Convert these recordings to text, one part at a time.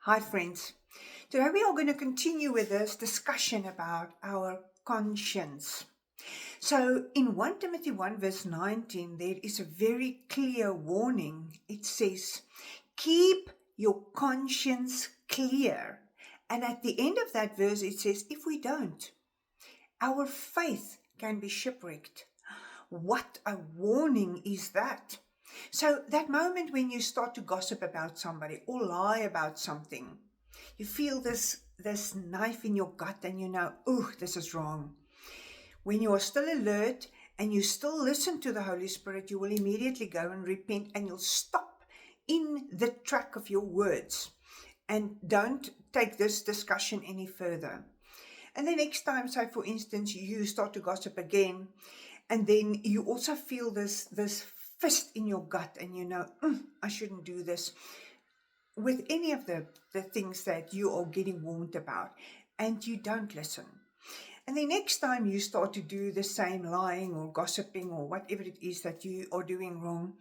Hi, friends. Today we are going to continue with this discussion about our conscience. So, in 1 Timothy 1, verse 19, there is a very clear warning. It says, keep your conscience clear. And at the end of that verse, it says, if we don't, our faith can be shipwrecked. What a warning is that? So, that moment when you start to gossip about somebody or lie about something, you feel this knife in your gut and you know, oh, this is wrong. When you are still alert and you still listen to the Holy Spirit, you will immediately go and repent and you'll stop in the track of your words and don't take this discussion any further. And the next time, say for instance, you start to gossip again, and then you also feel this fist in your gut and you know, I shouldn't do this with any of the things that you are getting warned about, and you don't listen. And the next time you start to do the same lying or gossiping or whatever it is that you are doing wrong,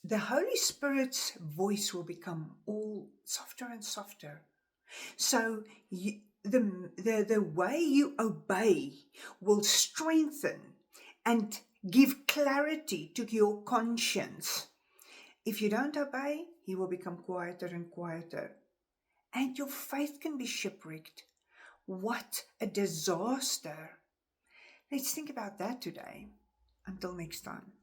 the Holy Spirit's voice will become all softer and softer. So the way you obey will strengthen and give clarity to your conscience. If you don't obey, he will become quieter and quieter. And your faith can be shipwrecked. What a disaster. Let's think about that today. Until next time.